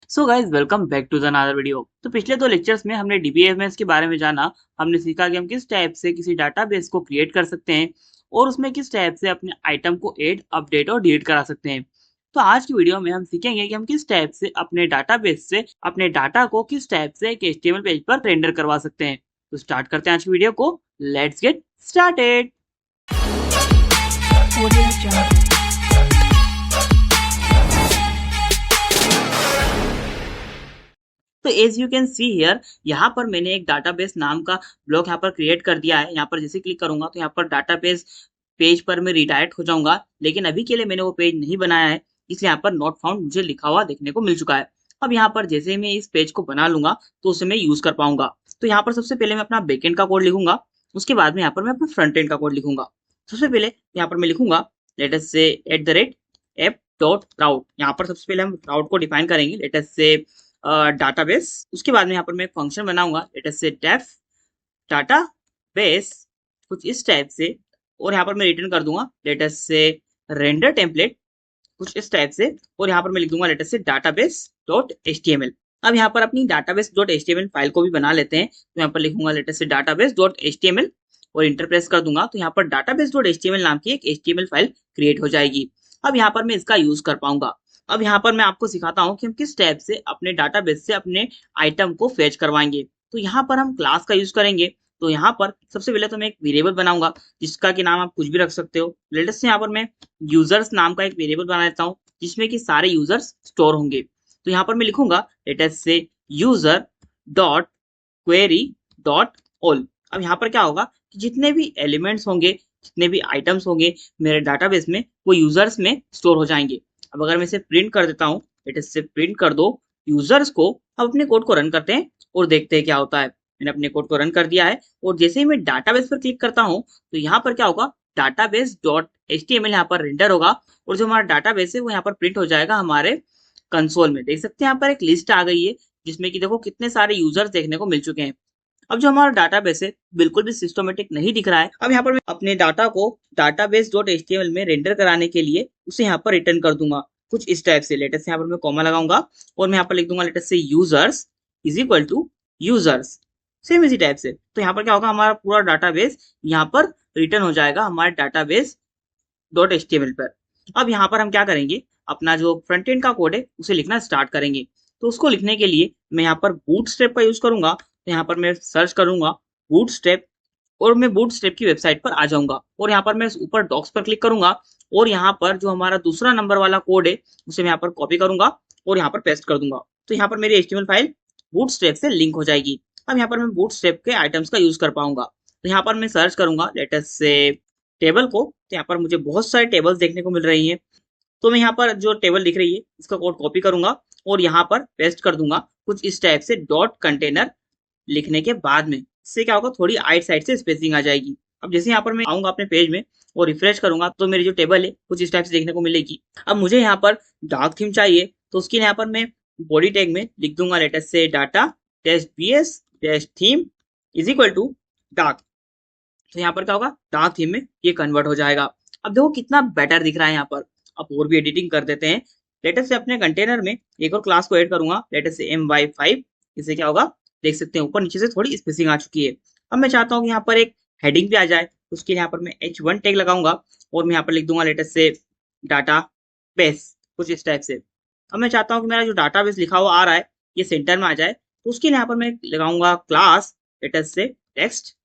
So guys welcome back to the another video. तो पिछले दो लेक्चर्स में हमने डीबीएमएस के बारे में जाना। हमने सीखा कि हम किस टाइप से किसी डाटाबेस को क्रिएट कर सकते हैं और उसमें किस टाइप से अपने आइटम को ऐड, अपडेट और डिलीट करा सकते हैं। तो आज की वीडियो में हम सीखेंगे कि हम किस टाइप से अपने डाटाबेस से अपने डाटा को किस टाइप से एक एचटीएमएल पेज पर रेंडर करवा सकते हैं। तो स्टार्ट करते हैं आज की वीडियो को। Let's get started. तो as you can see here, यहाँ पर मैंने एक डाटाबेस नाम का ब्लॉक यहाँ पर क्रिएट कर दिया है। यहाँ पर जैसे क्लिक करूंगा तो यहाँ पर डाटाबेस पेज पर मैं रिडायरेक्ट हो जाऊंगा, लेकिन अभी के लिए मैंने वो पेज नहीं बनाया है, इसलिए यहाँ पर नॉट फाउंड मुझे लिखा हुआ देखने को मिल चुका है। अब यहाँ पर जैसे मैं इस पेज को बना लूंगा तो उसे मैं यूज कर पाऊंगा। तो यहाँ पर सबसे पहले मैं अपना बैकएंड का कोड लिखूंगा, उसके बाद में यहाँ पर मैं अपना फ्रंट एंड का कोड लिखूंगा। सबसे पहले यहाँ पर मैं लिखूंगा लेट अस से @app.route। यहाँ पर सबसे पहले हम राउट को डिफाइन करेंगे, लेट अस से डाटाबेस। उसके बाद में यहाँ पर मैं एक फंक्शन बनाऊंगा, लेट अस से डेफ डाटाबेस, कुछ इस टाइप से। और यहाँ पर मैं रिटर्न कर दूंगा लेट अस से रेंडर टेम्पलेट, कुछ इस टाइप से। और यहाँ पर मैं लिख दूंगा लेट अस से डाटाबेस डॉट एचटीएमएल। अब यहाँ पर अपनी डाटाबेस डॉट एचटीएमएल फाइल को भी बना लेते हैं। तो यहाँ पर लिखूंगा लेट अस से डाटाबेस डॉट एचटीएमएल और इंटर प्रेस कर दूंगा तो यहाँ पर डाटाबेस डॉट एचटीएमएल नाम की एक एचटीएमएल फाइल क्रिएट हो जाएगी। अब यहाँ पर मैं इसका यूज कर पाऊंगा। अब यहाँ पर मैं आपको सिखाता हूँ कि हम किस टाइप से अपने डाटाबेस से अपने आइटम को फेच करवाएंगे। तो यहाँ पर हम क्लास का यूज करेंगे। तो यहाँ पर सबसे पहले तो मैं एक वेरिएबल बनाऊंगा जिसका कि नाम आप कुछ भी रख सकते हो। लेटेस्ट से यहाँ पर मैं यूजर्स नाम का एक वेरिएबल बना लेता हूँ जिसमें कि सारे यूजर्स स्टोर होंगे। तो यहाँ पर मैं लिखूंगा लेटेस्ट से user dot query dot all. अब यहाँ पर क्या होगा कि जितने भी एलिमेंट्स होंगे, जितने भी आइटम्स होंगे मेरे डाटाबेस में, वो यूजर्स में स्टोर हो जाएंगे। अब अगर मैं इसे प्रिंट कर देता हूँ, इससे प्रिंट कर दो यूजर्स को। अब अपने कोड को रन करते हैं और देखते हैं क्या होता है। मैंने अपने कोड को रन कर दिया है और जैसे ही मैं डाटाबेस पर क्लिक करता हूँ तो यहाँ पर क्या होगा, डाटाबेस डॉट एचटीएमएल यहाँ पर रेंडर होगा और जो हमारा डाटाबेस है वो यहाँ पर प्रिंट हो जाएगा हमारे कंसोल में। देख सकते हैं यहाँ पर एक लिस्ट आ गई है जिसमें कि देखो कितने सारे यूजर्स देखने को मिल चुके हैं। अब जो हमारा डाटाबेस है बिल्कुल भी सिस्टमेटिक नहीं दिख रहा है। अब यहाँ पर मैं अपने डाटा को डाटाबेस डॉट एचटीएमएल में रेंडर कराने के लिए उसे यहाँ पर रिटर्न कर दूंगा कुछ इस टाइप से। लेटेस्ट यहाँ पर मैं कॉमा लगाऊंगा और मैं यहाँ पर लिख दूंगा लेटेस्ट से users is equal to users, same इसी टाइप से। तो यहाँ पर क्या होगा, हमारा पूरा डाटाबेस यहाँ पर रिटर्न हो जाएगा हमारे डाटाबेस डॉट एचटीएमएल पर। अब यहाँ पर हम क्या करेंगे, अपना जो फ्रंट एंड का कोड है उसे लिखना स्टार्ट करेंगे। तो उसको लिखने के लिए मैं यहाँ पर बूटस्ट्रैप का यूज करूंगा। तो यहाँ पर मैं सर्च करूंगा बूटस्ट्रैप और मैं बूटस्ट्रैप की वेबसाइट पर आ जाऊंगा और यहाँ पर मैं ऊपर डॉक्स पर क्लिक करूंगा और यहाँ पर जो हमारा दूसरा नंबर वाला कोड है उसे मैं यहाँ पर कॉपी करूंगा और यहाँ पर पेस्ट कर दूंगा। तो यहाँ पर मेरी एचटीएमएल फाइल बूटस्ट्रैप से लिंक हो जाएगी। अब यहाँ पर मैं बूटस्ट्रैप के आइटम्स का यूज कर पाऊंगा। तो यहाँ पर मैं सर्च करूंगा लेटेस्ट से टेबल को। तो यहाँ पर मुझे बहुत सारे टेबल्स देखने को मिल रही है। तो मैं यहाँ पर जो टेबल दिख रही है इसका कोड कॉपी करूंगा और यहाँ पर पेस्ट कर दूंगा कुछ इस टाइप से डॉट कंटेनर लिखने के बाद में। इससे क्या होगा, थोड़ी आइट साइड से स्पेसिंग आ जाएगी। अब जैसे यहाँ पर मैं आऊंगा अपने पेज में और रिफ्रेश करूंगा तो मेरी जो टेबल है कुछ इस टाइप से देखने को मिलेगी। अब मुझे यहाँ पर डार्क थीम चाहिए तो उसके यहाँ पर मैं बॉडी टैग में लिख दूंगा लेटेस्ट से data test BS test theme is equal to dark. तो यहाँ पर क्या होगा, डार्क थीम में ये कन्वर्ट हो जाएगा। अब देखो कितना बेटर दिख रहा है यहाँ पर। अब और भी एडिटिंग कर देते हैं। लेटेस्ट से अपने कंटेनर में एक और क्लास को ऐड करूंगा, लेटेस्ट से my5। इससे क्या होगा, देख सकते हैं ऊपर नीचे से थोड़ी स्पेसिंग आ चुकी है। अब मैं चाहता हूँ कि यहाँ पर एक हेडिंग भी आ जाए। उसके लिए यहाँ पर मैं h1 टैग लगाऊंगा और मैं यहाँ पर लिख दूंगा लेटेस्ट से डाटा बेस, कुछ इस टाइप से। अब मैं चाहता हूँ कि मेरा जो डाटा बेस लिखा हुआ आ रहा है ये सेंटर में आ जाए। तो उसके लिए यहाँ पर मैं लगाऊंगा क्लास लेटेस्ट से टेक्स्ट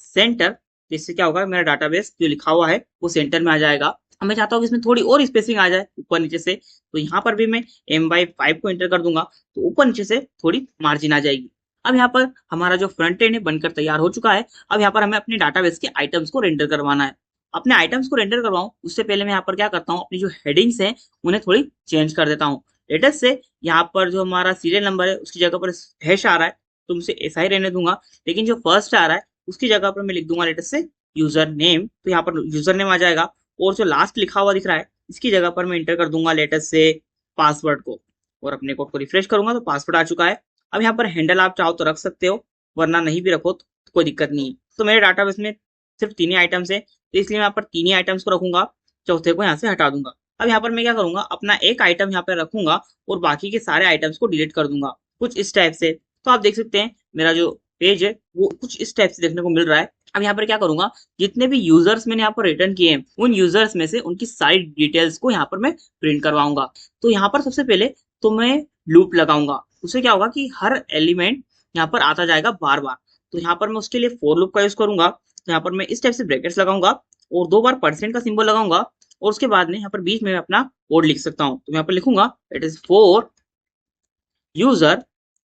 सेंटर। जिससे क्या होगा, मेरा डाटाबेस जो लिखा हुआ है वो सेंटर में आ जाएगा। अब मैं चाहता हूँ कि इसमें थोड़ी और स्पेसिंग आ जाए ऊपर नीचे से। तो यहाँ पर भी मैं my5 को एंटर कर दूंगा तो ऊपर नीचे से थोड़ी मार्जिन आ जाएगी। अब यहाँ पर हमारा जो फ्रंट एंड है बनकर तैयार हो चुका है। अब यहाँ पर हमें अपने डाटाबेस के आइटम्स को रेंडर करवाना है। अपने आइटम्स को रेंडर करवाऊं उससे पहले मैं यहाँ पर क्या करता हूँ, अपनी जो हेडिंग्स हैं उन्हें थोड़ी चेंज कर देता हूँ। लेटेस्ट से यहाँ पर जो हमारा सीरियल नंबर है उसकी जगह पर हैश आ रहा है तो उसे ऐसा ही रहने दूंगा, लेकिन जो फर्स्ट आ रहा है उसकी जगह पर मैं लिख दूंगा लेटेस्ट से यूजर नेम। तो यहाँ पर यूजर नेम आ जाएगा और जो लास्ट लिखा हुआ दिख रहा है इसकी जगह पर मैं इंटर कर दूंगा लेटेस्ट से पासवर्ड को और अपने कोड को रिफ्रेश करूंगा तो पासवर्ड आ चुका है। अब यहाँ पर हैंडल आप चाहो तो रख सकते हो, वरना नहीं भी रखो तो कोई दिक्कत नहीं है। तो मेरे डाटाबेस में सिर्फ तीन ही आइटम्स है तो इसलिए मैं यहाँ पर तीन ही आइटम्स को रखूंगा, चौथे को यहाँ से हटा दूंगा। अब यहाँ पर मैं क्या करूंगा, अपना एक आइटम यहाँ पे रखूंगा और बाकी के सारे आइटम्स को डिलीट कर दूंगा कुछ इस टाइप से। तो आप देख सकते हैं मेरा जो पेज है वो कुछ इस टाइप से देखने को मिल रहा है। अब यहाँ पर क्या करूंगा, जितने भी यूजर्स मैंने यहाँ पर रिटर्न किए हैं उन यूजर्स में से उनकी सारी डिटेल्स को यहाँ पर मैं प्रिंट करवाऊंगा। तो यहाँ पर सबसे पहले तो मैं लूप लगाऊंगा, उससे क्या होगा कि हर एलिमेंट यहाँ पर आता जाएगा बार बार। तो यहाँ पर मैं उसके लिए फॉर लूप का यूज करूंगा। तो यहाँ पर मैं इस टाइप से ब्रैकेट्स लगाऊंगा और 2 बार परसेंट का सिंबल लगाऊंगा और उसके बाद में यहाँ पर बीच में अपना कोड लिख सकता हूँ। तो मैं यहाँ पर लिखूंगा it is for user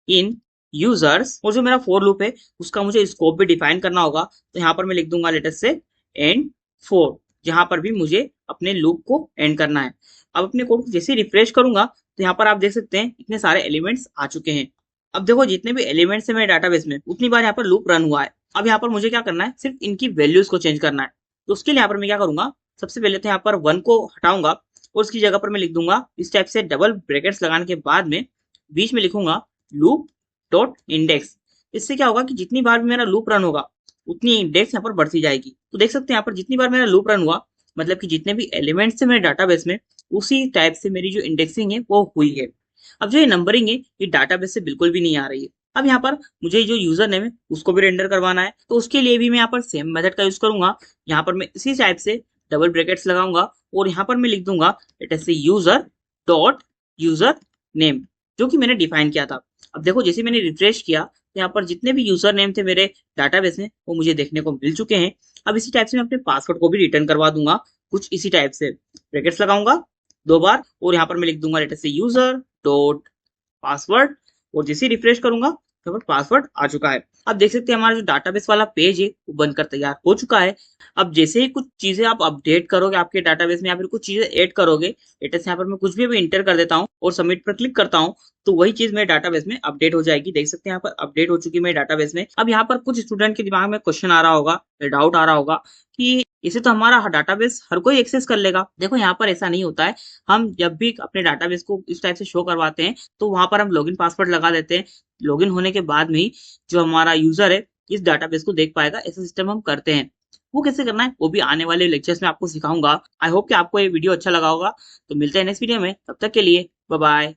in users, और जो मेरा फॉर लूप है उसका मुझे स्कोप भी डिफाइन करना होगा। तो यहाँ पर मैं लिख दूंगा लेटर से एंड फोर, जहां पर भी मुझे अपने लूप को एंड करना है। अब अपने कोड को जैसे रिफ्रेश करूंगा तो यहाँ पर आप देख सकते हैं इतने सारे एलिमेंट्स आ चुके हैं। अब देखो जितने भी एलिमेंट्स है मेरे डाटाबेस में उतनी बार यहाँ पर लूप रन हुआ है। अब यहाँ पर मुझे क्या करना है, सिर्फ इनकी वैल्यूज को चेंज करना है। तो उसके लिए यहाँ पर मैं क्या करूंगा, सबसे पहले तो यहाँ पर 1 को हटाऊंगा और उसकी जगह पर मैं लिख दूंगा इस टाइप से डबल ब्रैकेट्स लगाने के बाद में बीच में लिखूंगा लूप डॉट इंडेक्स। इससे क्या होगा कि जितनी बार भी मेरा लूप रन होगा उतनी इंडेक्स यहाँ पर बढ़ती जाएगी। तो देख सकते हैं यहाँ पर जितनी बार मेरा लूप रन हुआ मतलब कि जितने भी एलिमेंट्स है मेरे डाटाबेस में उसी टाइप से मेरी जो इंडेक्सिंग है वो हुई है। अब जो ये नंबरिंग है ये डाटाबेस से बिल्कुल भी नहीं आ रही है। अब यहाँ पर मुझे जो यूजर नेम है उसको भी रेंडर करवाना है, तो उसके लिए भी मैं यहाँ पर सेम मेथड का यूज करूंगा। यहाँ पर मैं इसी टाइप से डबल ब्रैकेट्स लगाऊंगा और यहाँ पर मैं लिख दूंगा लेट अस से यूजर डॉट यूजर नेम, जो कि मैंने डिफाइन किया था। अब देखो जैसे मैंने रिफ्रेश किया तो यहाँ पर जितने भी यूजर नेम थे मेरे डाटाबेस में वो मुझे देखने को मिल चुके हैं। अब इसी टाइप से मैं अपने पासवर्ड को भी रिटर्न करवा दूंगा कुछ इसी टाइप से। ब्रैकेट्स लगाऊंगा 2 बार और यहाँ पर मैं लिख दूंगा लेटर से यूजर डॉट पासवर्ड, और जैसे रिफ्रेश करूंगा तो पासवर्ड आ चुका है। अब देख सकते हैं हमारा जो डाटाबेस वाला पेज है वो बनकर तैयार हो चुका है। अब जैसे ही कुछ चीजें आप अपडेट करोगे आपके डाटाबेस में या फिर कुछ चीजें ऐड करोगे, लेटेस्ट यहाँ पर मैं कुछ भी अभी इंटर कर देता हूँ और सबमिट पर क्लिक करता हूँ तो वही चीज मेरे डाटाबेस में अपडेट हो जाएगी। देख सकते हैं यहाँ पर अपडेट हो चुकी है मेरे डाटाबेस में। अब यहाँ पर कुछ स्टूडेंट के दिमाग में क्वेश्चन आ रहा होगा, डाउट आ रहा होगा कि इसे तो हमारा डाटाबेस हर कोई एक्सेस कर लेगा। देखो यहाँ पर ऐसा नहीं होता है। हम जब भी अपने डाटाबेस को इस टाइप से शो करवाते हैं तो वहां पर हम लॉगिन पासवर्ड लगा देते हैं। लॉगिन होने के बाद में ही जो हमारा यूजर है इस डाटाबेस को देख पाएगा। ऐसा सिस्टम हम करते हैं। वो कैसे करना है वो भी आने वाले लेक्चर्स में आपको सिखाऊंगा। आई होप कि आपको ये वीडियो अच्छा लगा होगा। तो मिलते हैं नेक्स्ट वीडियो में, तब तक के लिए बाय बाय।